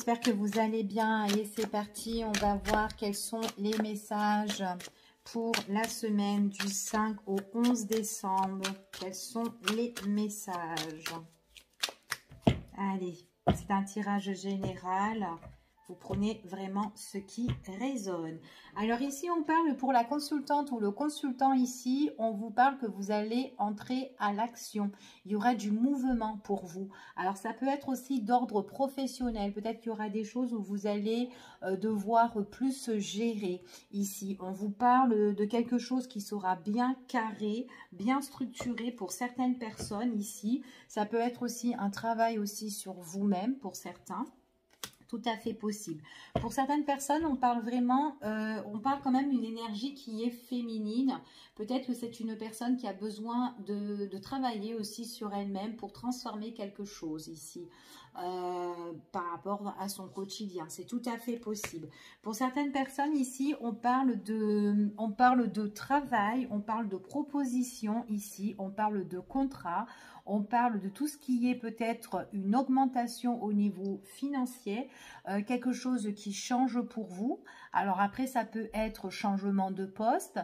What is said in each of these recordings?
j'espère que vous allez bien. Allez, c'est parti, on va voir quels sont les messages pour la semaine du 5 au 11 décembre. Quels sont les messages? Allez, c'est un tirage général. Vous prenez vraiment ce qui résonne. Alors ici, on parle pour la consultante ou le consultant ici, on vous parle que vous allez entrer à l'action. Il y aura du mouvement pour vous. Alors ça peut être aussi d'ordre professionnel. Peut-être qu'il y aura des choses où vous allez devoir plus gérer. Ici, on vous parle de quelque chose qui sera bien carré, bien structuré pour certaines personnes ici. Ça peut être aussi un travail aussi sur vous-même pour certains. Tout à fait possible. Pour certaines personnes, on parle vraiment, on parle quand même d'une énergie qui est féminine. Peut-être que c'est une personne qui a besoin de travailler aussi sur elle-même pour transformer quelque chose ici par rapport à son quotidien. C'est tout à fait possible. Pour certaines personnes ici, on parle de travail, on parle de proposition ici, on parle de contrat. On parle de tout ce qui est peut-être une augmentation au niveau financier, quelque chose qui change pour vous. Alors après, ça peut être changement de poste,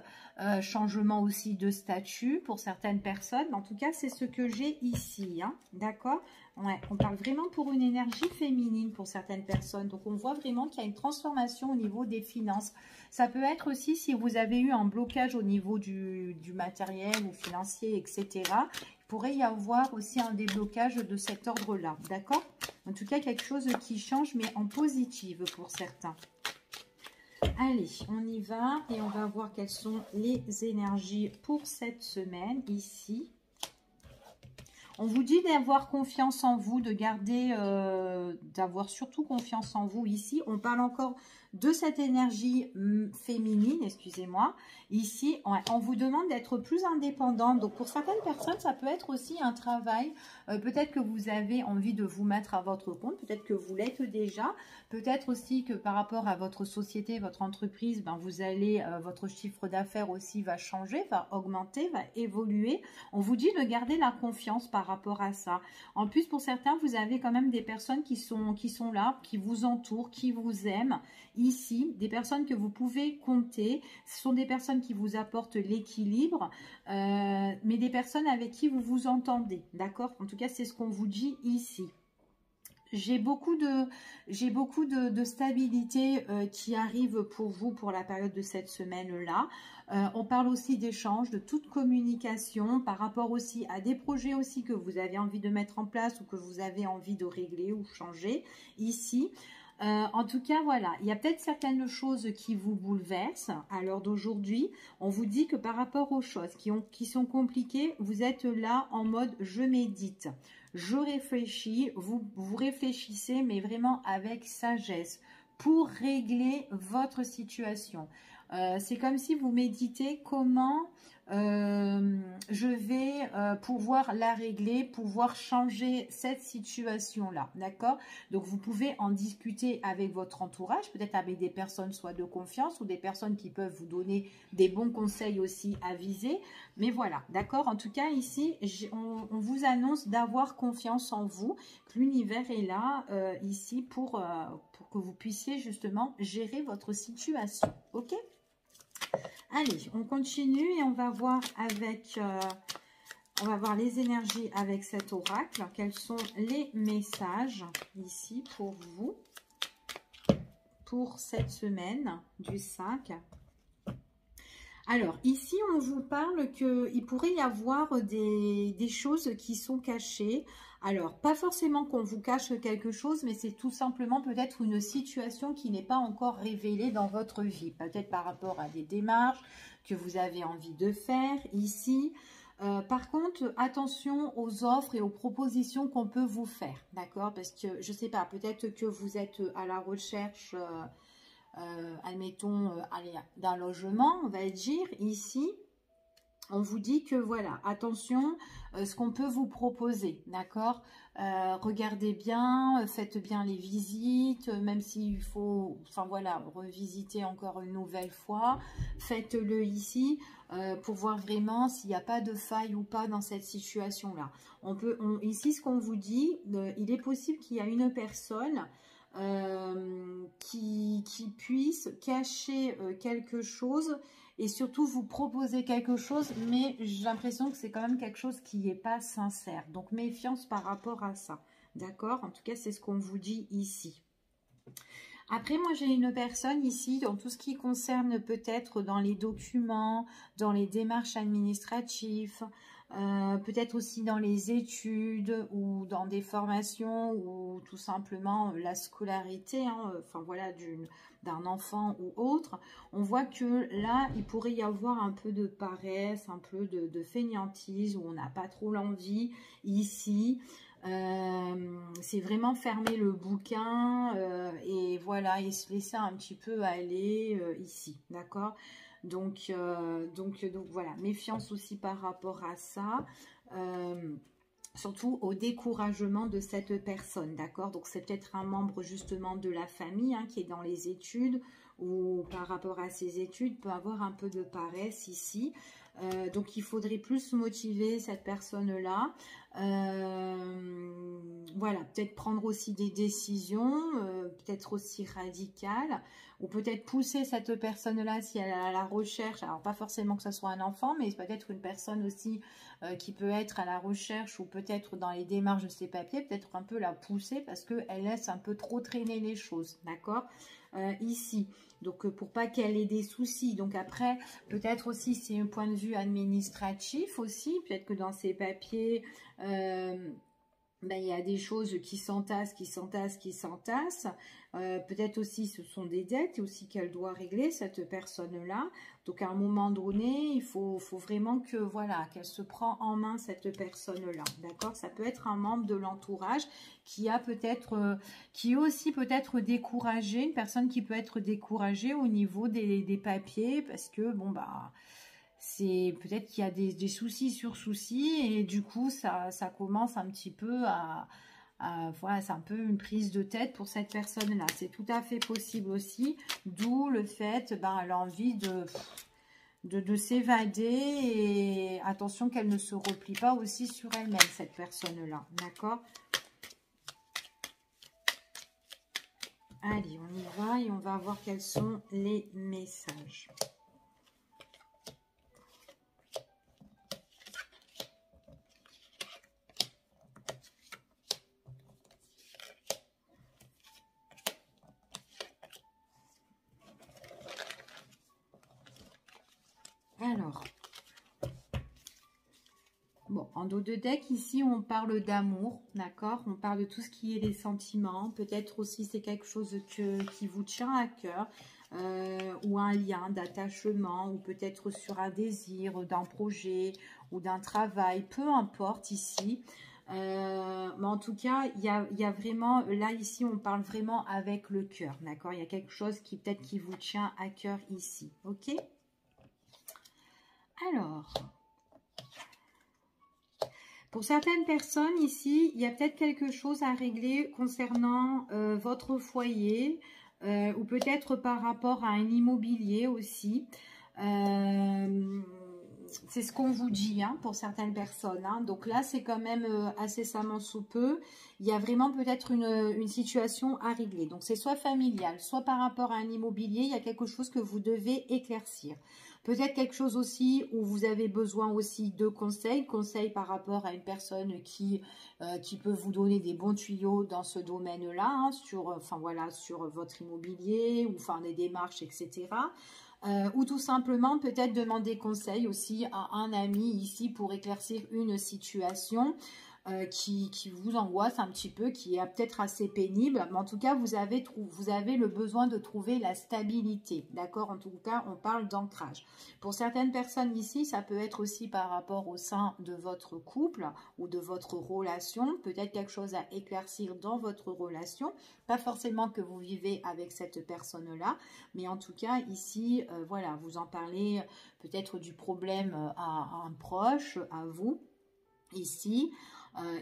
changement aussi de statut pour certaines personnes. En tout cas, c'est ce que j'ai ici, hein, d'accord? Ouais, on parle vraiment pour une énergie féminine pour certaines personnes. Donc, on voit vraiment qu'il y a une transformation au niveau des finances. Ça peut être aussi si vous avez eu un blocage au niveau du matériel ou financier, etc. Il pourrait y avoir aussi un déblocage de cet ordre-là, d'accord? En tout cas, quelque chose qui change, mais en positive pour certains. Allez, on y va et on va voir quelles sont les énergies pour cette semaine ici. On vous dit d'avoir confiance en vous, de garder, d'avoir surtout confiance en vous ici. On parle encore de cette énergie féminine, excusez-moi. Ici, on vous demande d'être plus indépendante. Donc, pour certaines personnes, ça peut être aussi un travail. Peut-être que vous avez envie de vous mettre à votre compte. Peut-être que vous l'êtes déjà. Peut-être aussi que par rapport à votre société, votre entreprise, ben vous allez, votre chiffre d'affaires aussi va changer, va augmenter, va évoluer. On vous dit de garder la confiance par rapport à ça. En plus, pour certains, vous avez quand même des personnes qui sont là, qui vous entourent, qui vous aiment. Ici, des personnes que vous pouvez compter. Ce sont des personnes qui vous apportent l'équilibre, mais des personnes avec qui vous vous entendez. D'accord? En tout cas, c'est ce qu'on vous dit ici. J'ai beaucoup de stabilité qui arrive pour vous pour la période de cette semaine-là. On parle aussi d'échanges, de toute communication par rapport aussi à des projets aussi que vous avez envie de mettre en place ou que vous avez envie de régler ou changer ici. En tout cas, voilà, il y a peut-être certaines choses qui vous bouleversent à l'heure d'aujourd'hui. On vous dit que par rapport aux choses qui sont compliquées, vous êtes là en mode « je médite ». Je réfléchis, vous réfléchissez, mais vraiment avec sagesse pour régler votre situation. C'est comme si vous méditez comment je vais pouvoir la régler, pouvoir changer cette situation-là, d'accord? Donc, vous pouvez en discuter avec votre entourage, peut-être avec des personnes soit de confiance ou des personnes qui peuvent vous donner des bons conseils aussi avisés. Mais voilà, d'accord? En tout cas, ici, on vous annonce d'avoir confiance en vous, que l'univers est là, ici, pour que vous puissiez justement gérer votre situation, ok? Allez, on continue et on va voir avec... on va voir les énergies avec cet oracle. Quels sont les messages ici pour vous, pour cette semaine du 5. Alors, ici, on vous parle qu'il pourrait y avoir des choses qui sont cachées. Alors, pas forcément qu'on vous cache quelque chose, mais c'est tout simplement peut-être une situation qui n'est pas encore révélée dans votre vie. Peut-être par rapport à des démarches que vous avez envie de faire ici. Par contre, attention aux offres et aux propositions qu'on peut vous faire, d'accord? Parce que, je ne sais pas, peut-être que vous êtes à la recherche... admettons, d'un logement, on va dire, ici, on vous dit que voilà, attention, ce qu'on peut vous proposer, d'accord? Regardez bien, faites bien les visites, même s'il faut, enfin voilà, revisiter encore une nouvelle fois, faites-le ici pour voir vraiment s'il n'y a pas de faille ou pas dans cette situation-là. Ici, ce qu'on vous dit, il est possible qu'il y a une personne qui puisse cacher quelque chose et surtout vous proposer quelque chose, mais j'ai l'impression que c'est quand même quelque chose qui n'est pas sincère. Donc méfiance par rapport à ça, d'accord? En tout cas, c'est ce qu'on vous dit ici. Après, moi, j'ai une personne ici, dans tout ce qui concerne peut-être dans les documents, dans les démarches administratives, peut-être aussi dans les études ou dans des formations ou tout simplement la scolarité, hein, enfin voilà, d'un enfant ou autre. On voit que là, il pourrait y avoir un peu de paresse, un peu de fainéantise, où on n'a pas trop l'envie ici. C'est vraiment fermer le bouquin et voilà, et se laisser un petit peu aller ici, d'accord? Donc voilà, méfiance aussi par rapport à ça, surtout au découragement de cette personne, d'accord? Donc c'est peut-être un membre justement de la famille hein, qui est dans les études ou par rapport à ses études peut avoir un peu de paresse ici. Donc il faudrait plus motiver cette personne-là. Voilà, peut-être prendre aussi des décisions, peut-être aussi radicales, ou peut-être pousser cette personne-là si elle est à la recherche, alors pas forcément que ce soit un enfant, mais peut-être une personne aussi qui peut être à la recherche ou peut-être dans les démarches de ses papiers, peut-être un peu la pousser parce qu'elle laisse un peu trop traîner les choses, d'accord? Ici, donc pour pas qu'elle ait des soucis. Donc après, peut-être aussi c'est un point de vue administratif aussi, peut-être que dans ses papiers, ben, il y a des choses qui s'entassent, qui s'entassent, qui s'entassent. Peut-être aussi ce sont des dettes aussi qu'elle doit régler, cette personne-là. Donc à un moment donné, il faut vraiment que voilà, qu'elle se prend en main cette personne-là. D'accord? Ça peut être un membre de l'entourage qui a peut-être, qui est aussi peut-être découragé, une personne qui peut être découragée au niveau des papiers parce que bon bah c'est peut-être qu'il y a des soucis sur soucis et du coup ça commence un petit peu voilà, c'est un peu une prise de tête pour cette personne là, c'est tout à fait possible aussi, d'où le fait elle a envie de s'évader et attention qu'elle ne se replie pas aussi sur elle-même cette personne là, d'accord? Allez, on y va et on va voir quels sont les messages. Alors, bon, en dos de deck, ici, on parle d'amour, d'accord? On parle de tout ce qui est les sentiments. Peut-être aussi, c'est quelque chose qui vous tient à cœur, ou un lien d'attachement, ou peut-être sur un désir, d'un projet, ou d'un travail, peu importe ici. Mais en tout cas, il y a vraiment, là, ici, on parle vraiment avec le cœur, d'accord? Il y a quelque chose qui, peut-être, qui vous tient à cœur ici, ok? Alors, pour certaines personnes ici, il y a peut-être quelque chose à régler concernant votre foyer ou peut-être par rapport à un immobilier aussi. C'est ce qu'on vous dit hein, pour certaines personnes. Hein. Donc là, c'est quand même incessamment sous peu. Il y a vraiment peut-être une situation à régler. Donc c'est soit familial, soit par rapport à un immobilier. Il y a quelque chose que vous devez éclaircir. Peut-être quelque chose aussi où vous avez besoin aussi de conseils par rapport à une personne qui peut vous donner des bons tuyaux dans ce domaine-là, hein, sur votre immobilier ou faire des démarches, etc. Ou tout simplement peut-être demander conseil aussi à un ami ici pour éclaircir une situation qui vous angoisse un petit peu, qui est peut-être assez pénible, mais en tout cas vous avez le besoin de trouver la stabilité, d'accord? En tout cas on parle d'ancrage. Pour certaines personnes ici, ça peut être aussi par rapport au sein de votre couple ou de votre relation, peut-être quelque chose à éclaircir dans votre relation, pas forcément que vous vivez avec cette personne-là, mais en tout cas ici, voilà, vous en parlez peut-être du problème à un proche, à vous, ici.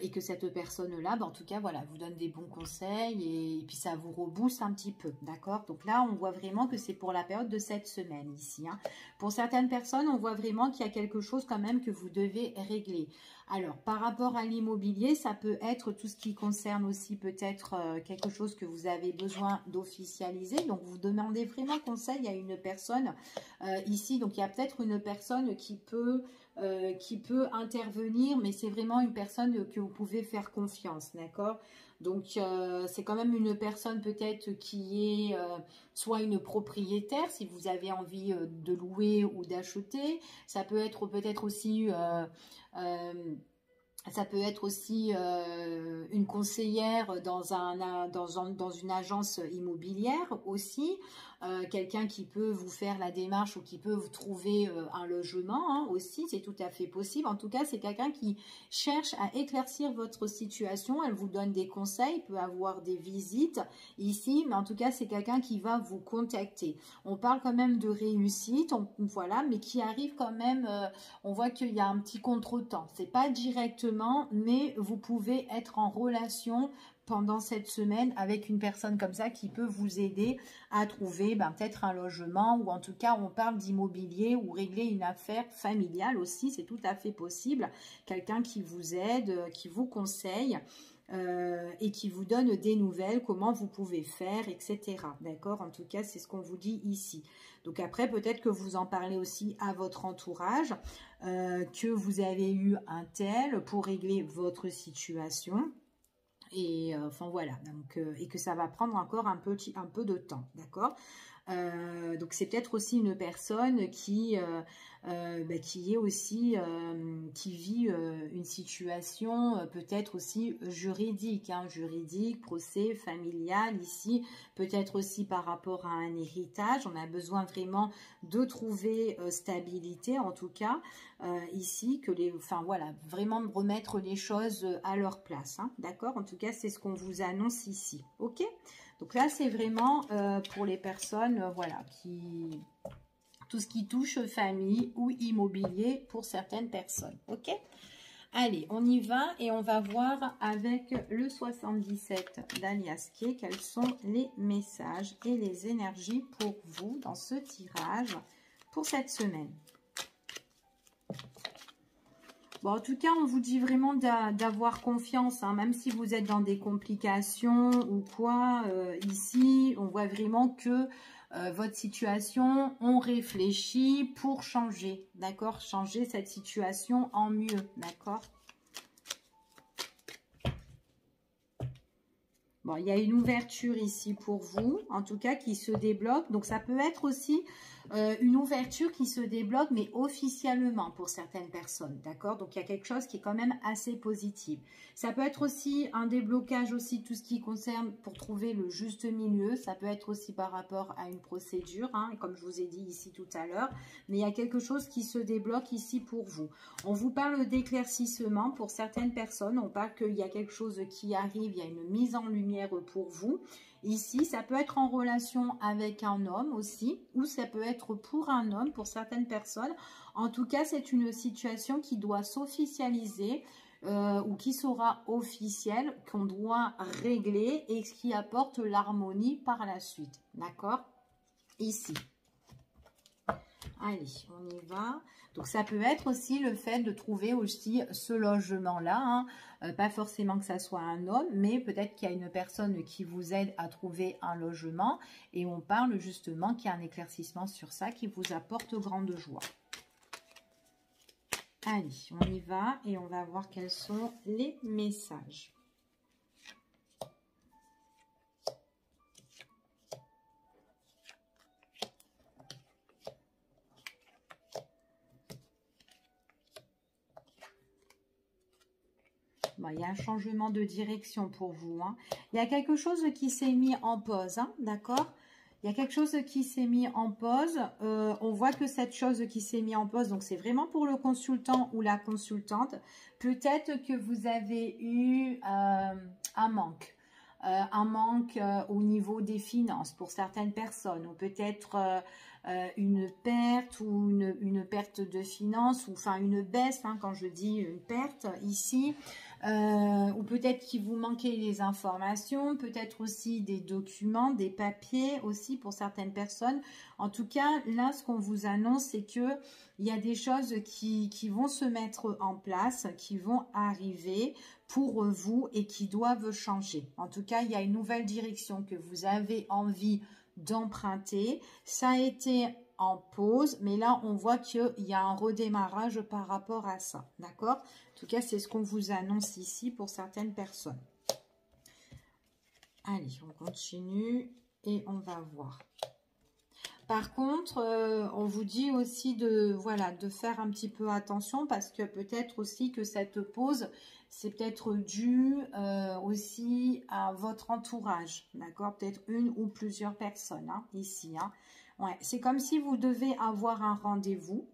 et que cette personne-là, en tout cas, voilà, vous donne des bons conseils et puis ça vous rebooste un petit peu, d'accord? Donc là, on voit vraiment que c'est pour la période de cette semaine ici, hein. Pour certaines personnes, on voit vraiment qu'il y a quelque chose quand même que vous devez régler. Alors, par rapport à l'immobilier, ça peut être tout ce qui concerne aussi peut-être quelque chose que vous avez besoin d'officialiser. Donc, vous demandez vraiment conseil à une personne ici. Donc, il y a peut-être une personne qui peut intervenir, mais c'est vraiment une personne que vous pouvez faire confiance, d'accord? Donc, c'est quand même une personne peut-être qui est soit une propriétaire, si vous avez envie de louer ou d'acheter. Ça peut être peut-être aussi... ça peut être aussi une conseillère dans une agence immobilière aussi, quelqu'un qui peut vous faire la démarche ou qui peut vous trouver un logement hein, aussi, c'est tout à fait possible. En tout cas, c'est quelqu'un qui cherche à éclaircir votre situation, elle vous donne des conseils, peut avoir des visites ici, mais en tout cas, c'est quelqu'un qui va vous contacter. On parle quand même de réussite, voilà, mais qui arrive quand même, on voit qu'il y a un petit contretemps. C'est pas directement, mais vous pouvez être en relation pendant cette semaine avec une personne comme ça qui peut vous aider à trouver peut-être un logement ou en tout cas on parle d'immobilier ou régler une affaire familiale aussi, c'est tout à fait possible. Quelqu'un qui vous aide, qui vous conseille et qui vous donne des nouvelles, comment vous pouvez faire, etc. D'accord? En tout cas, c'est ce qu'on vous dit ici. Donc après, peut-être que vous en parlez aussi à votre entourage, que vous avez eu un tel pour régler votre situation. Et enfin voilà, donc, et que ça va prendre encore un peu de temps, d'accord? Donc c'est peut-être aussi une personne qui est aussi qui vit une situation peut-être aussi juridique, hein, juridique, procès familial ici, peut-être aussi par rapport à un héritage. On a besoin vraiment de trouver stabilité en tout cas ici, voilà, vraiment remettre les choses à leur place, hein, d'accord? En tout cas, c'est ce qu'on vous annonce ici, ok? Donc là, c'est vraiment pour les personnes, voilà, tout ce qui touche famille ou immobilier pour certaines personnes, ok? Allez, on y va et on va voir avec le 77 d'Alias Kay quels sont les messages et les énergies pour vous dans ce tirage pour cette semaine. Bon, en tout cas, on vous dit vraiment d'avoir confiance, hein, même si vous êtes dans des complications ou quoi. Ici, on voit vraiment que votre situation, on réfléchit pour changer, d'accord? Changer cette situation en mieux, d'accord? Bon, il y a une ouverture ici pour vous, en tout cas, qui se débloque. Donc, ça peut être aussi une ouverture qui se débloque, mais officiellement pour certaines personnes, d'accord? Donc, il y a quelque chose qui est quand même assez positif. Ça peut être aussi un déblocage aussi, tout ce qui concerne pour trouver le juste milieu. Ça peut être aussi par rapport à une procédure, hein, comme je vous ai dit ici tout à l'heure. Mais il y a quelque chose qui se débloque ici pour vous. On vous parle d'éclaircissement pour certaines personnes. On parle qu'il y a quelque chose qui arrive, il y a une mise en lumière pour vous. Ici, ça peut être en relation avec un homme aussi, ou ça peut être pour un homme, pour certaines personnes. En tout cas, c'est une situation qui doit s'officialiser ou qui sera officielle, qu'on doit régler et qui apporte l'harmonie par la suite. D'accord? Ici. Allez, on y va. Donc, ça peut être aussi le fait de trouver aussi ce logement-là. Hein. Pas forcément que ça soit un homme, mais peut-être qu'il y a une personne qui vous aide à trouver un logement. Et on parle justement qu'il y a un éclaircissement sur ça qui vous apporte grande joie. Allez, on y va et on va voir quels sont les messages. Bon, il y a un changement de direction pour vous. Hein. Il y a quelque chose qui s'est mis en pause, hein, d'accord? Il y a quelque chose qui s'est mis en pause. On voit que cette chose qui s'est mise en pause, donc c'est vraiment pour le consultant ou la consultante. Peut-être que vous avez eu un manque. Au niveau des finances pour certaines personnes, ou peut-être une perte ou une perte de finances, ou enfin une baisse, hein, quand je dis une perte ici, ou peut-être qu'il vous manquait des informations, peut-être aussi des documents, des papiers aussi pour certaines personnes. En tout cas, là, ce qu'on vous annonce, c'est que il y a des choses qui vont se mettre en place, qui vont arriver pour vous et qui doivent changer. En tout cas, il y a une nouvelle direction que vous avez envie d'emprunter. Ça a été en pause, mais là, on voit qu'il y a un redémarrage par rapport à ça. D'accord? En tout cas, c'est ce qu'on vous annonce ici pour certaines personnes. Allez, on continue et on va voir. Par contre, on vous dit aussi de faire un petit peu attention, parce que peut-être aussi que cette pause, c'est peut-être dû aussi à votre entourage, d'accord? Peut-être une ou plusieurs personnes, hein, ici. Hein. Ouais, c'est comme si vous devez avoir un rendez-vous,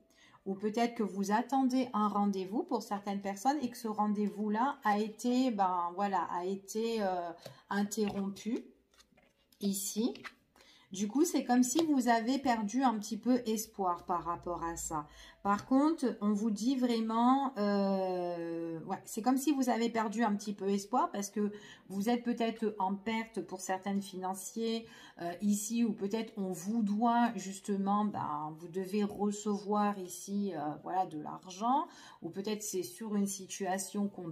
ou peut-être que vous attendez un rendez-vous pour certaines personnes et que ce rendez-vous-là a été, interrompu ici. Du coup, c'est comme si vous avez perdu un petit peu espoir par rapport à ça. Par contre, on vous dit vraiment, c'est comme si vous avez perdu un petit peu espoir, parce que vous êtes peut-être en perte pour certaines financiers ici, ou peut-être on vous doit justement, vous devez recevoir ici de l'argent, ou peut-être c'est sur une situation qu'on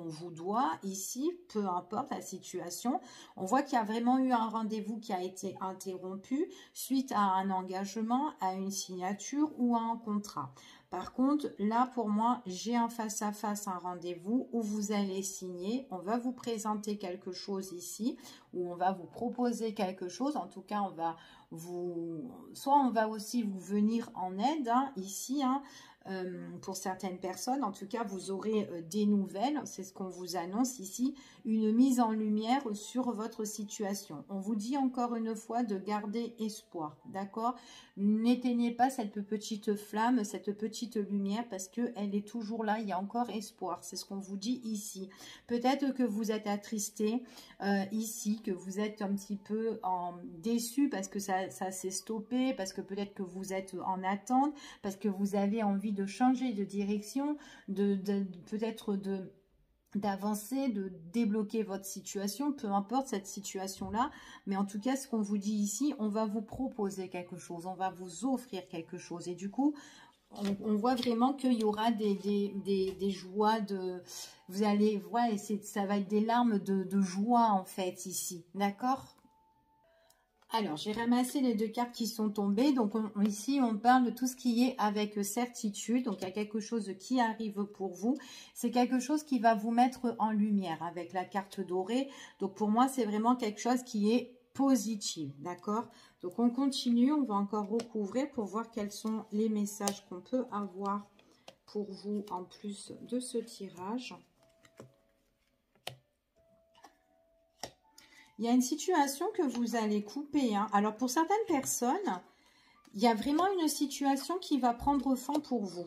vous doit ici, peu importe la situation. On voit qu'il y a vraiment eu un rendez-vous qui a été interrompu suite à un engagement, à une signature ou à un contrat. Par contre, là, pour moi, j'ai un face-à-face, un rendez-vous où vous allez signer. On va vous présenter quelque chose ici, ou on va vous proposer quelque chose. En tout cas, on va aussi vous venir en aide, hein, ici, hein. Pour certaines personnes, en tout cas, vous aurez des nouvelles, c'est ce qu'on vous annonce ici, une mise en lumière sur votre situation. On vous dit encore une fois de garder espoir, d'accord? N'éteignez pas cette petite flamme, cette petite lumière, parce qu'elle est toujours là, il y a encore espoir, c'est ce qu'on vous dit ici. Peut-être que vous êtes attristé ici, que vous êtes un petit peu déçu parce que ça s'est stoppé, parce que peut-être que vous êtes en attente, parce que vous avez envie de changer de direction, peut-être d'avancer, de débloquer votre situation, peu importe cette situation-là. Mais en tout cas, ce qu'on vous dit ici, on va vous proposer quelque chose, on va vous offrir quelque chose. Et du coup, on voit vraiment qu'il y aura des joies vous allez voir, ça va être des larmes de joie en fait ici, d'accord? Alors, j'ai ramassé les deux cartes qui sont tombées. Donc, ici, on parle de tout ce qui est avec certitude. Donc, il y a quelque chose qui arrive pour vous. C'est quelque chose qui va vous mettre en lumière avec la carte dorée. Donc, pour moi, c'est vraiment quelque chose qui est positif. D'accord? Donc, on continue. On va encore recouvrir pour voir quels sont les messages qu'on peut avoir pour vous en plus de ce tirage. Il y a une situation que vous allez couper. Hein. Alors, pour certaines personnes, il y a vraiment une situation qui va prendre fin pour vous.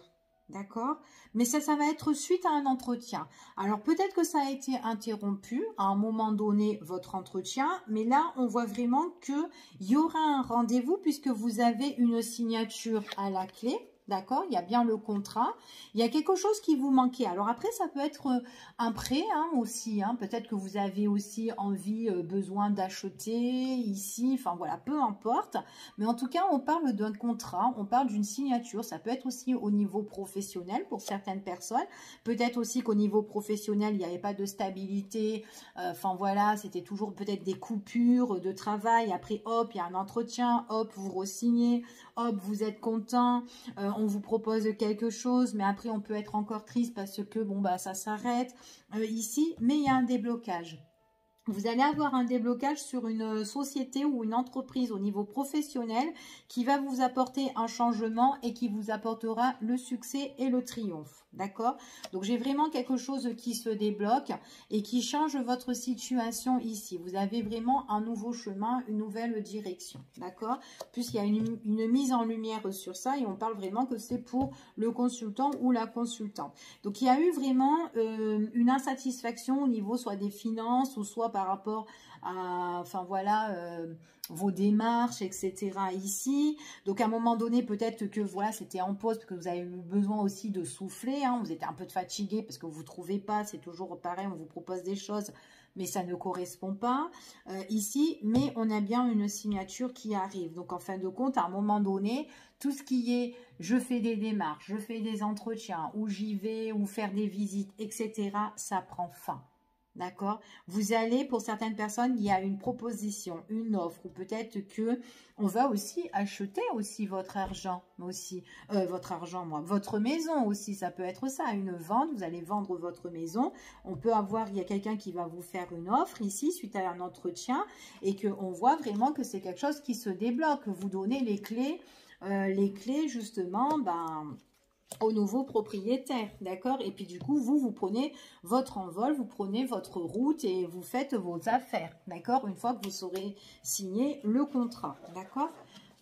D'accord? Mais ça va être suite à un entretien. Alors, peut-être que ça a été interrompu à un moment donné, votre entretien. Mais là, on voit vraiment qu'il y aura un rendez-vous puisque vous avez une signature à la clé. D'accord, il y a bien le contrat. Il y a quelque chose qui vous manquait. Alors après, ça peut être un prêt aussi. Hein. Peut-être que vous avez aussi envie, besoin d'acheter ici. Enfin voilà, peu importe. Mais en tout cas, on parle d'un contrat. On parle d'une signature. Ça peut être aussi au niveau professionnel pour certaines personnes. Peut-être aussi qu'au niveau professionnel, il n'y avait pas de stabilité. Enfin voilà, c'était toujours peut-être des coupures de travail. Après, hop, il y a un entretien. Hop, vous re-signez. Hop, vous êtes content. On vous propose quelque chose, mais après on peut être encore triste parce que ça s'arrête ici, mais il y a un déblocage. Vous allez avoir un déblocage sur une société ou une entreprise au niveau professionnel qui va vous apporter un changement et qui vous apportera le succès et le triomphe. D'accord? Donc, j'ai vraiment quelque chose qui se débloque et qui change votre situation ici. Vous avez vraiment un nouveau chemin, une nouvelle direction. D'accord? Puisqu'il y a une mise en lumière sur ça et on parle vraiment que c'est pour le consultant ou la consultante. Donc, il y a eu vraiment une insatisfaction au niveau soit des finances ou soit par rapport à, enfin voilà, vos démarches, etc. ici. Donc à un moment donné, peut-être que voilà, c'était en pause parce que vous avez eu besoin aussi de souffler, hein, vous êtes un peu fatigué parce que vous ne trouvez pas, c'est toujours pareil, on vous propose des choses, mais ça ne correspond pas ici, mais on a bien une signature qui arrive. Donc en fin de compte, à un moment donné, tout ce qui est je fais des démarches, je fais des entretiens, ou j'y vais, ou faire des visites, etc., ça prend fin. D'accord? Vous allez, pour certaines personnes, il y a une proposition, une offre, ou peut-être que on va aussi acheter aussi votre argent, votre maison aussi, ça peut être ça, une vente, vous allez vendre votre maison, on peut avoir, il y a quelqu'un qui va vous faire une offre ici, suite à un entretien, et qu'on voit vraiment que c'est quelque chose qui se débloque, vous donnez les clés justement, au nouveau propriétaire, d'accord? Et puis du coup, vous prenez votre envol, vous prenez votre route et vous faites vos affaires, d'accord? Une fois que vous aurez signé le contrat, d'accord?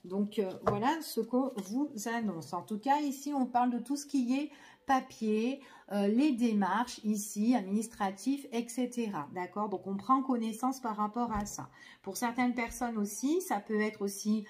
Donc, voilà ce qu'on vous annonce. En tout cas, ici, on parle de tout ce qui est papier, les démarches ici, administratifs, etc. D'accord? Donc, on prend connaissance par rapport à ça. Pour certaines personnes aussi, ça peut être aussi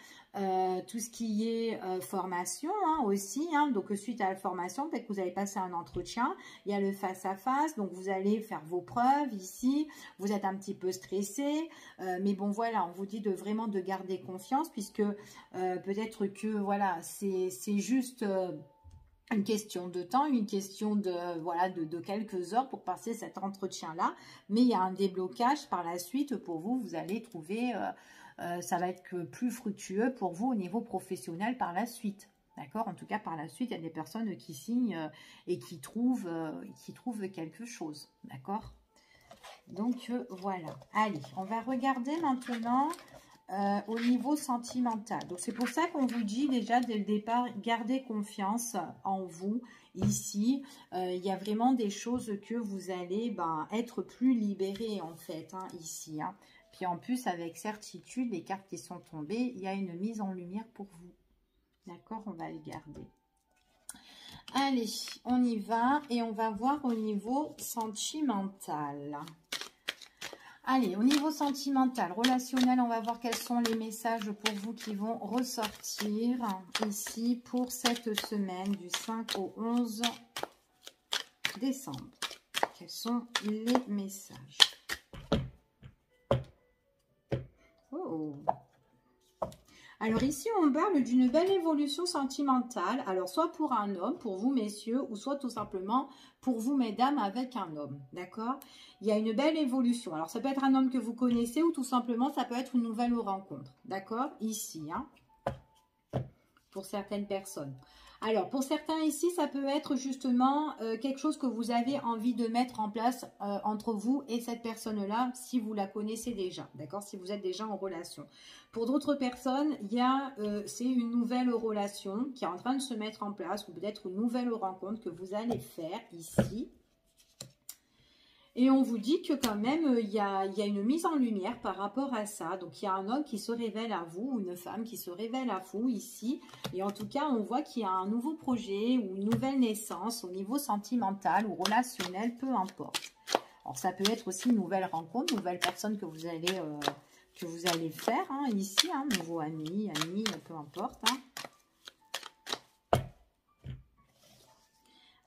tout ce qui est formation aussi. Hein. Donc, suite à la formation, peut-être que vous allez passer un entretien. Il y a le face-à-face. Donc, vous allez faire vos preuves ici. Vous êtes un petit peu stressé. Mais bon, voilà, on vous dit vraiment de garder confiance puisque peut-être que, voilà, c'est juste... une question de temps, une question de, voilà, de quelques heures pour passer cet entretien-là. Mais il y a un déblocage par la suite pour vous. Vous allez trouver, ça va être plus fructueux pour vous au niveau professionnel par la suite. D'accord? En tout cas, par la suite, il y a des personnes qui signent et qui trouvent quelque chose. D'accord? Donc, voilà. Allez, on va regarder maintenant... au niveau sentimental. Donc, c'est pour ça qu'on vous dit déjà dès le départ, gardez confiance en vous. Ici, il y a vraiment des choses que vous allez être plus libéré en fait, hein, ici. Hein. Puis en plus, avec certitude, les cartes qui sont tombées, il y a une mise en lumière pour vous. D'accord? On va le garder. Allez, on y va et on va voir au niveau sentimental. Allez, au niveau sentimental, relationnel, on va voir quels sont les messages pour vous qui vont ressortir ici pour cette semaine du 5 au 11 décembre. Quels sont les messages? Oh! Alors ici, on parle d'une belle évolution sentimentale. Alors, soit pour un homme, pour vous, messieurs, ou soit tout simplement pour vous, mesdames, avec un homme. D'accord? Il y a une belle évolution. Alors, ça peut être un homme que vous connaissez ou tout simplement, ça peut être une nouvelle rencontre. D'accord? Ici, hein, pour certaines personnes. Alors, pour certains ici, ça peut être justement quelque chose que vous avez envie de mettre en place entre vous et cette personne-là, si vous la connaissez déjà, d'accord? Si vous êtes déjà en relation. Pour d'autres personnes, c'est une nouvelle relation qui est en train de se mettre en place, ou peut-être une nouvelle rencontre que vous allez faire ici. Et on vous dit que quand même, il y a une mise en lumière par rapport à ça. Donc, il y a un homme qui se révèle à vous, ou une femme qui se révèle à vous ici. Et en tout cas, on voit qu'il y a un nouveau projet ou une nouvelle naissance au niveau sentimental ou relationnel, peu importe. Alors, ça peut être aussi une nouvelle rencontre, une nouvelle personne que vous allez faire hein, ici. Hein, nouveau ami, peu importe. Hein.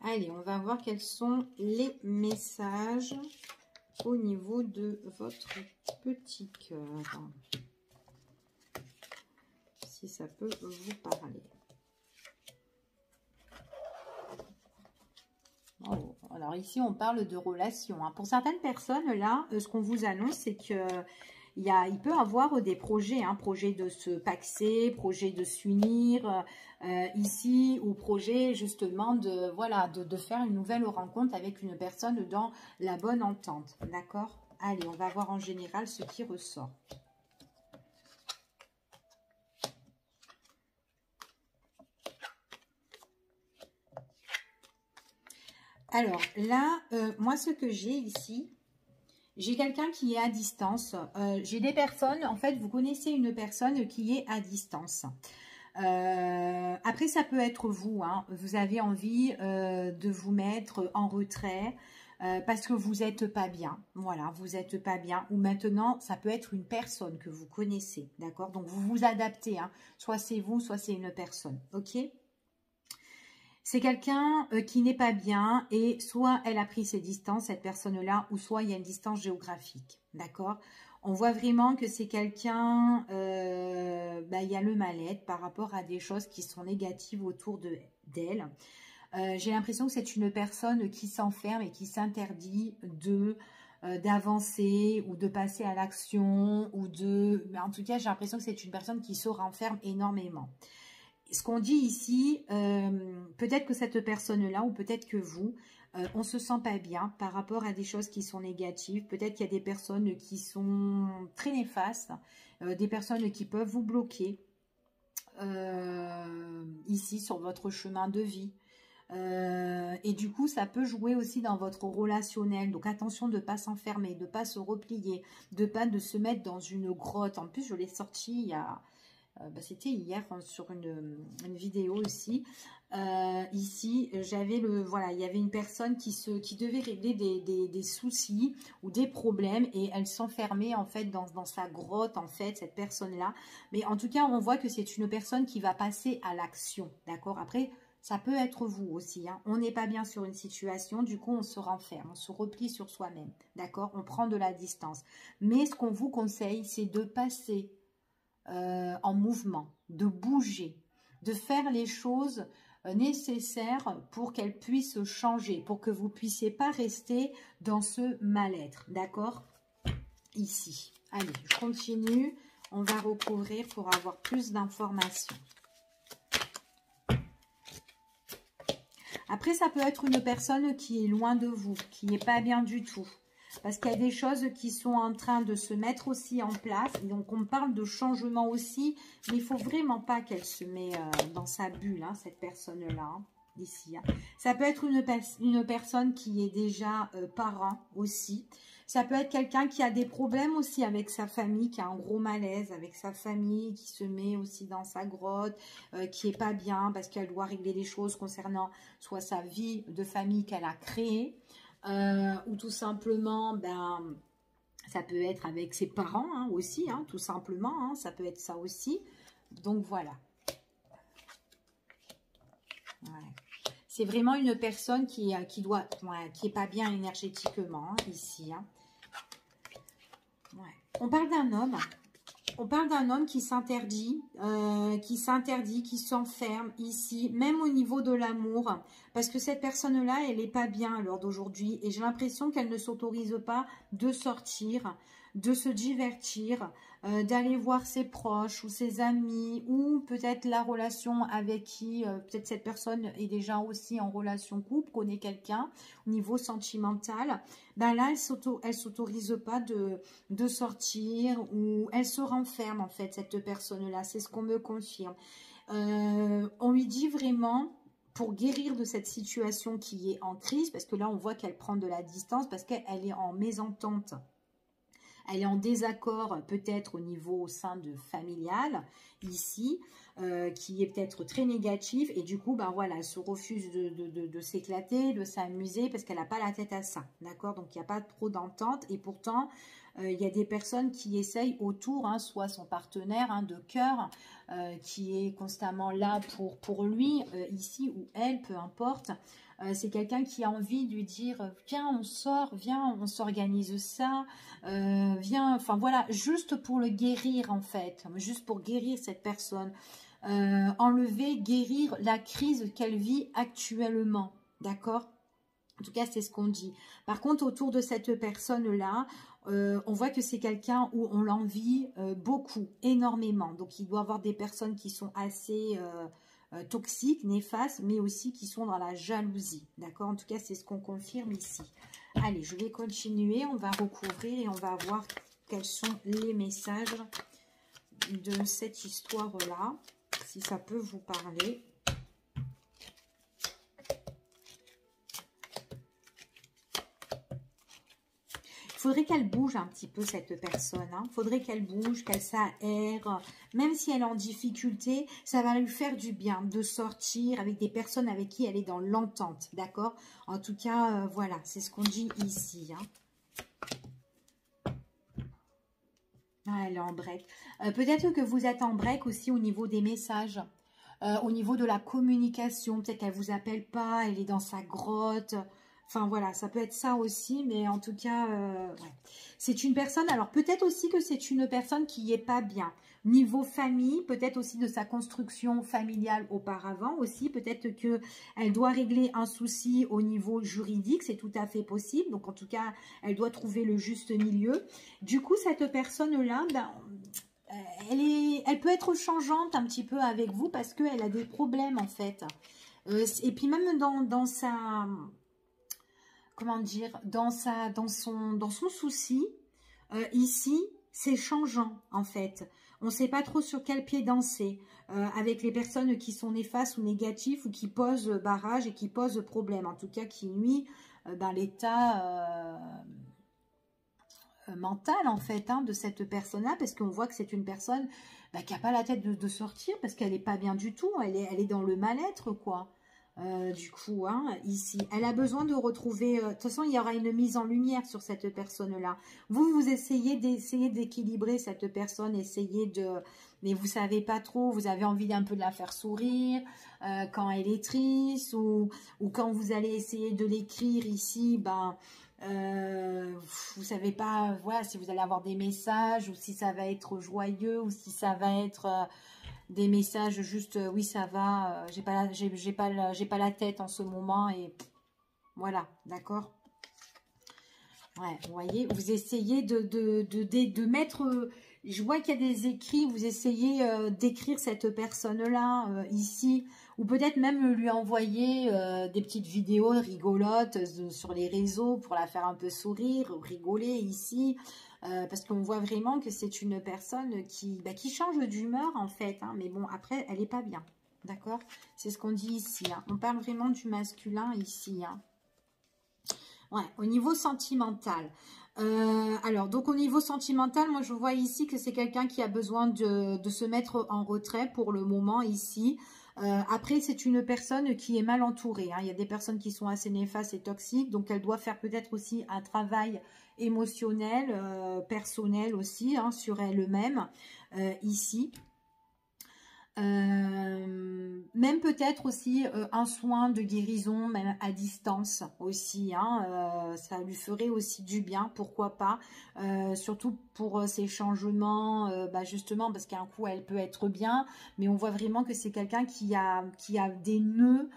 Allez, on va voir quels sont les messages au niveau de votre petit cœur. Si ça peut vous parler. Oh, alors ici, on parle de relation. Hein. Pour certaines personnes, là, ce qu'on vous annonce, c'est que il peut avoir des projets, hein, projet de se paxer, projet de s'unir ici, ou projet justement de, voilà, de faire une nouvelle rencontre avec une personne dans la bonne entente. D'accord? Allez, on va voir en général ce qui ressort. Alors là, moi ce que j'ai ici, j'ai quelqu'un qui est à distance. J'ai des personnes, en fait, vous connaissez une personne qui est à distance. Après, ça peut être vous. Hein. Vous avez envie de vous mettre en retrait. parce que vous n'êtes pas bien. Voilà, vous n'êtes pas bien. Ou maintenant, ça peut être une personne que vous connaissez, d'accord? Donc, vous vous adaptez, hein. Soit c'est vous, soit c'est une personne, ok? C'est quelqu'un qui n'est pas bien et soit elle a pris ses distances, cette personne-là, ou soit il y a une distance géographique, d'accord? On voit vraiment que c'est quelqu'un, il y a le mal-être par rapport à des choses qui sont négatives autour d'elle. J'ai l'impression que c'est une personne qui s'enferme et qui s'interdit d'avancer ou de passer à l'action ou mais en tout cas, j'ai l'impression que c'est une personne qui se renferme énormément. Ce qu'on dit ici, peut-être que cette personne-là ou peut-être que vous, on ne se sent pas bien par rapport à des choses qui sont négatives. Peut-être qu'il y a des personnes qui sont très néfastes, des personnes qui peuvent vous bloquer ici sur votre chemin de vie. Et du coup, ça peut jouer aussi dans votre relationnel. Donc, attention de ne pas s'enfermer, de ne pas se replier, de se mettre dans une grotte. En plus, je l'ai sorti il y a... c'était hier sur une vidéo aussi. Ici, j'avais il y avait une personne qui devait régler des soucis ou des problèmes et elle s'enfermait en fait dans sa grotte en fait, cette personne-là. Mais en tout cas, on voit que c'est une personne qui va passer à l'action, d'accord? Après, ça peut être vous aussi, hein. On n'est pas bien sur une situation, du coup, on se renferme, on se replie sur soi-même, d'accord? On prend de la distance. Mais ce qu'on vous conseille, c'est de passer en mouvement, de bouger, de faire les choses nécessaires pour qu'elles puissent changer, pour que vous ne puissiez pas rester dans ce mal-être, d'accord? Ici. Allez, je continue. On va recouvrir pour avoir plus d'informations. Après, ça peut être une personne qui est loin de vous, qui n'est pas bien du tout. Parce qu'il y a des choses qui sont en train de se mettre aussi en place. Donc, on parle de changement aussi. Mais il ne faut vraiment pas qu'elle se mette dans sa bulle, hein, cette personne-là, hein, ici. Hein. Ça peut être une personne qui est déjà parent aussi. Ça peut être quelqu'un qui a des problèmes aussi avec sa famille, qui a un gros malaise avec sa famille, qui se met aussi dans sa grotte, qui n'est pas bien parce qu'elle doit régler des choses concernant soit sa vie de famille qu'elle a créée, ou tout simplement, ça peut être avec ses parents hein, aussi, hein, tout simplement, hein, ça peut être ça aussi. Donc voilà. Ouais. C'est vraiment une personne qui est pas bien énergétiquement, hein, ici. Hein. Ouais. On parle d'un homme. On parle d'un homme qui s'interdit, qui s'enferme ici, même au niveau de l'amour. Parce que cette personne-là, elle n'est pas bien à l'heure d'aujourd'hui. Et j'ai l'impression qu'elle ne s'autorise pas de sortir, de se divertir, d'aller voir ses proches ou ses amis. Ou peut-être la relation avec qui, peut-être cette personne est déjà aussi en relation couple, connaît quelqu'un au niveau sentimental. Là, elle s'autorise pas de sortir ou elle se renferme en fait, cette personne-là. C'est ce qu'on me confirme. On lui dit vraiment, pour guérir de cette situation qui est en crise, parce que là, on voit qu'elle prend de la distance, parce qu'elle est en mésentente. Elle est en désaccord peut-être au niveau au sein de familial, ici, qui est peut-être très négatif. Et du coup, voilà, elle se refuse de s'éclater, de s'amuser, parce qu'elle n'a pas la tête à ça. D'accord? Donc, il n'y a pas trop d'entente. Et pourtant, il y a des personnes qui essayent autour, hein, soit son partenaire hein, de cœur, qui est constamment là pour lui, ici ou elle, peu importe. C'est quelqu'un qui a envie de lui dire viens on sort, viens on s'organise ça, viens, enfin voilà, juste pour le guérir en fait, juste pour guérir cette personne, enlever, guérir la crise qu'elle vit actuellement, d'accord? En tout cas, c'est ce qu'on dit. Par contre, autour de cette personne-là, on voit que c'est quelqu'un où on l'envie beaucoup, énormément. Donc, il doit y avoir des personnes qui sont assez toxiques, néfastes, mais aussi qui sont dans la jalousie. D'accord? En tout cas, c'est ce qu'on confirme ici. Allez, je vais continuer. On va recouvrir et on va voir quels sont les messages de cette histoire-là, si ça peut vous parler. faudrait qu'elle bouge un petit peu, cette personne. Il faudrait qu'elle bouge, qu'elle s'aère. Même si elle est en difficulté, ça va lui faire du bien de sortir avec des personnes avec qui elle est dans l'entente. D'accord? En tout cas, voilà, c'est ce qu'on dit ici. Ah, elle est en break. Peut-être que vous êtes en break aussi au niveau des messages. Au niveau de la communication. Peut-être qu'elle ne vous appelle pas, elle est dans sa grotte. Enfin, voilà, ça peut être ça aussi, mais en tout cas, ouais. C'est une personne, alors peut-être aussi que c'est une personne qui n'est pas bien. Niveau famille, peut-être aussi de sa construction familiale auparavant aussi. Peut-être qu'elle doit régler un souci au niveau juridique, c'est tout à fait possible. Donc, en tout cas, elle doit trouver le juste milieu. Du coup, cette personne-là, ben, elle peut être changeante un petit peu avec vous parce qu'elle a des problèmes, en fait. Et puis, même dans sa... Comment dire, dans son souci, ici, c'est changeant en fait. On ne sait pas trop sur quel pied danser avec les personnes qui sont néfastes ou négatives ou qui posent barrage et qui posent problème. En tout cas, qui nuit l'état mental en fait de cette personne-là, parce qu'on voit que c'est une personne qui n'a pas la tête de sortir parce qu'elle n'est pas bien du tout. Elle est dans le mal-être quoi. Du coup, ici, elle a besoin de retrouver... de toute façon, il y aura une mise en lumière sur cette personne-là. Vous essayez d'équilibrer cette personne, essayez de... Mais vous savez pas trop, vous avez envie d'un peu de la faire sourire quand elle est triste ou quand vous allez essayer de l'écrire ici, vous savez pas, voilà, si vous allez avoir des messages ou si ça va être joyeux ou si ça va être... des messages juste oui ça va, j'ai pas la tête en ce moment et voilà, d'accord. Ouais, vous voyez, vous essayez de mettre, je vois qu'il y a des écrits, vous essayez d'écrire cette personne-là ici, ou peut-être même lui envoyer des petites vidéos rigolotes sur les réseaux pour la faire un peu sourire, rigoler ici. Parce qu'on voit vraiment que c'est une personne qui change d'humeur en fait, mais bon, après, elle n'est pas bien, d'accord? C'est ce qu'on dit ici, on parle vraiment du masculin ici, Ouais, au niveau sentimental. Alors, donc au niveau sentimental, moi je vois ici que c'est quelqu'un qui a besoin de se mettre en retrait pour le moment ici. Après, c'est une personne qui est mal entourée. Il y a des personnes qui sont assez néfastes et toxiques, donc elle doit faire peut-être aussi un travail émotionnel, personnel aussi, sur elle-même, ici. Même peut-être aussi un soin de guérison, même à distance aussi, ça lui ferait aussi du bien, pourquoi pas, surtout pour ces changements, justement, parce qu'un coup elle peut être bien, mais on voit vraiment que c'est quelqu'un qui a des nœuds,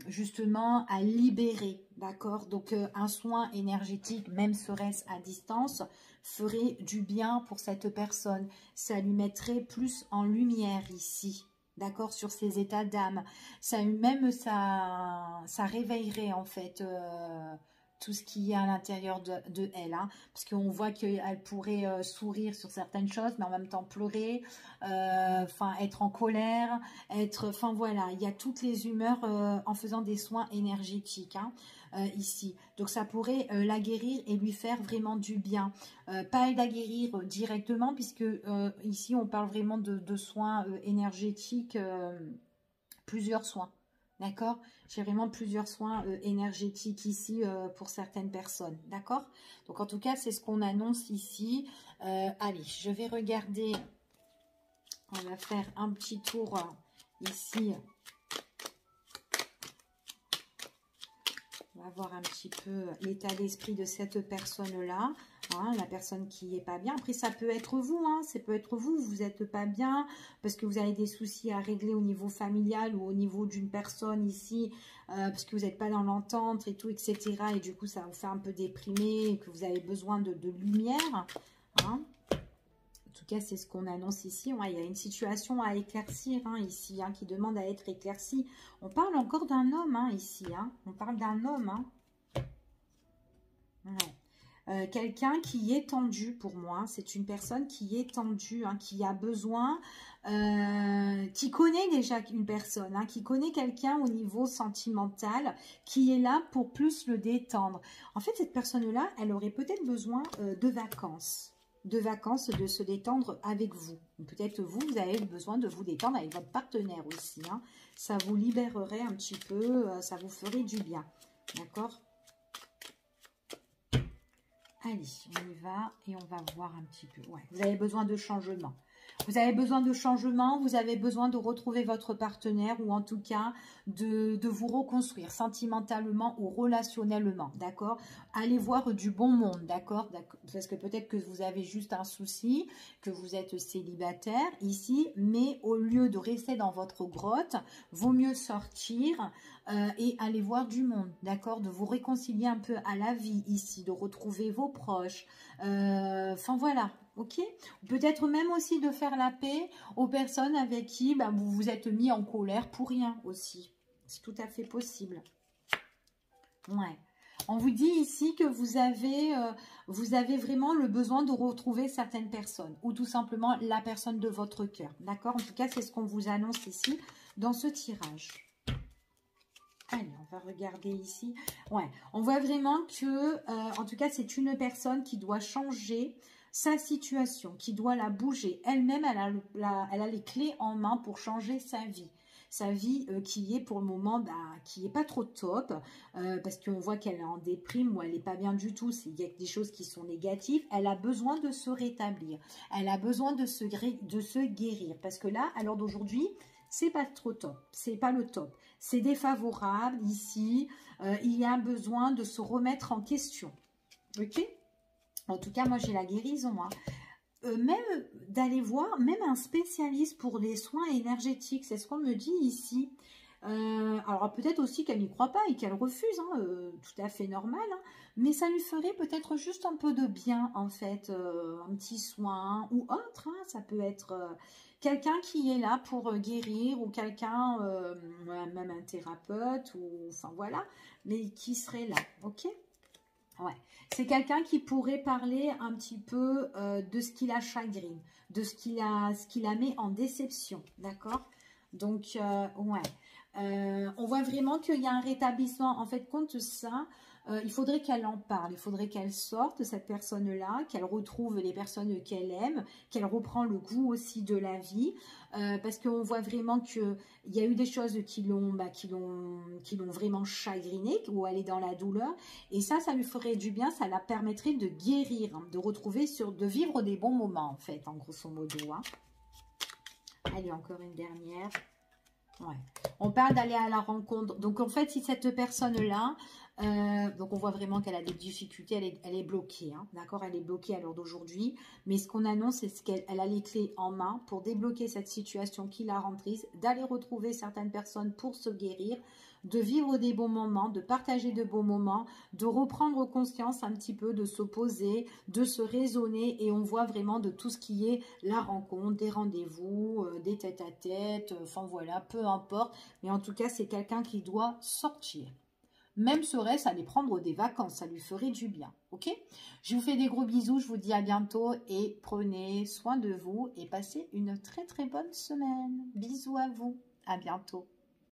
justement à libérer, d'accord? Donc un soin énergétique, même serait-ce à distance, ferait du bien pour cette personne. Ça lui mettrait plus en lumière ici, d'accord, sur ses états d'âme. Ça réveillerait en fait tout ce qui est à l'intérieur de elle, parce qu'on voit qu'elle pourrait sourire sur certaines choses, mais en même temps pleurer, être en colère, enfin voilà, il y a toutes les humeurs en faisant des soins énergétiques, ici. Donc ça pourrait la guérir et lui faire vraiment du bien. Pas la guérir directement, puisque ici on parle vraiment de soins énergétiques, plusieurs soins. D'accord? J'ai vraiment plusieurs soins énergétiques ici pour certaines personnes. D'accord? Donc en tout cas, c'est ce qu'on annonce ici. Allez, je vais regarder. On va faire un petit tour ici. On va voir un petit peu l'état d'esprit de cette personne-là. La personne qui n'est pas bien. Après, ça peut être vous. Ça peut être vous. Vous n'êtes pas bien parce que vous avez des soucis à régler au niveau familial ou au niveau d'une personne ici. Parce que vous n'êtes pas dans l'entente et tout, etc. Et du coup, ça vous fait un peu déprimer et que vous avez besoin de lumière. En tout cas, c'est ce qu'on annonce ici. Il y a une situation à éclaircir ici, qui demande à être éclaircie. On parle encore d'un homme ici. On parle d'un homme. Ouais. quelqu'un qui est tendu pour moi. C'est une personne qui est tendue, hein, qui a besoin, qui connaît déjà une personne, hein, qui connaît quelqu'un au niveau sentimental, qui est là pour plus le détendre. En fait, cette personne-là, elle aurait peut-être besoin de vacances, de se détendre avec vous. Peut-être vous, vous avez besoin de vous détendre avec votre partenaire aussi, hein. Ça vous libérerait un petit peu, ça vous ferait du bien. D'accord? Allez, on y va et on va voir un petit peu. Ouais, vous avez besoin de changement. Vous avez besoin de changement, vous avez besoin de retrouver votre partenaire ou en tout cas de vous reconstruire sentimentalement ou relationnellement, d'accord? Allez voir du bon monde, d'accord? Parce que peut-être que vous avez juste un souci, que vous êtes célibataire ici, mais au lieu de rester dans votre grotte, vaut mieux sortir et aller voir du monde, d'accord? De vous réconcilier un peu à la vie ici, de retrouver vos proches, enfin voilà. Ok, peut-être même aussi de faire la paix aux personnes avec qui vous vous êtes mis en colère pour rien aussi. C'est tout à fait possible. Ouais. On vous dit ici que vous avez vraiment le besoin de retrouver certaines personnes ou tout simplement la personne de votre cœur. D'accord? En tout cas, c'est ce qu'on vous annonce ici dans ce tirage. Allez, on va regarder ici. Ouais, on voit vraiment que, en tout cas, c'est une personne qui doit changer sa situation, qui doit la bouger. Elle-même, elle a les clés en main pour changer sa vie. Sa vie qui est pour le moment, qui n'est pas trop top, parce qu'on voit qu'elle est en déprime ou elle n'est pas bien du tout. Il y a des choses qui sont négatives. Elle a besoin de se rétablir. Elle a besoin de se guérir. Parce que là, à l'heure d'aujourd'hui, c'est pas trop top. C'est pas le top. C'est défavorable ici. Il y a besoin de se remettre en question. Ok ? En tout cas, moi, j'ai la guérison. Hein. Même d'aller voir, même un spécialiste pour les soins énergétiques. C'est ce qu'on me dit ici. Alors, peut-être aussi qu'elle n'y croit pas et qu'elle refuse. Hein, tout à fait normal. Hein, mais ça lui ferait peut-être juste un peu de bien, en fait. Un petit soin ou autre. Hein, ça peut être quelqu'un qui est là pour guérir ou quelqu'un, même un thérapeute. Ou, enfin, voilà. Mais qui serait là. Ok ? Ouais, c'est quelqu'un qui pourrait parler un petit peu de ce qui la chagrine, de ce qui la met en déception, d'accord? Donc, ouais, on voit vraiment qu'il y a un rétablissement. En fait, contre ça, il faudrait qu'elle en parle, il faudrait qu'elle sorte, cette personne-là, qu'elle retrouve les personnes qu'elle aime, qu'elle reprend le goût aussi de la vie, parce qu'on voit vraiment qu'il y a eu des choses qui l'ont vraiment chagrinée, où elle est dans la douleur, et ça lui ferait du bien, ça la permettrait de guérir, hein, de retrouver, de vivre des bons moments, en fait, en grosso modo. Hein. Allez, encore une dernière. Ouais. On parle d'aller à la rencontre. Donc, en fait, si cette personne-là, donc on voit vraiment qu'elle a des difficultés, elle est bloquée, hein, d'accord? Elle est bloquée à l'heure d'aujourd'hui. Mais ce qu'on annonce, c'est qu'elle a les clés en main pour débloquer cette situation qui la rend triste, d'aller retrouver certaines personnes pour se guérir, de vivre des bons moments, de partager de beaux moments, de reprendre conscience un petit peu, de se poser, de se raisonner. Et on voit vraiment de tout ce qui est la rencontre, des rendez-vous, des tête-à-tête, enfin voilà, peu importe. Mais en tout cas, c'est quelqu'un qui doit sortir. Même serait-ce aller prendre des vacances, ça lui ferait du bien, ok? Je vous fais des gros bisous, je vous dis à bientôt et prenez soin de vous et passez une très très bonne semaine. Bisous à vous, à bientôt.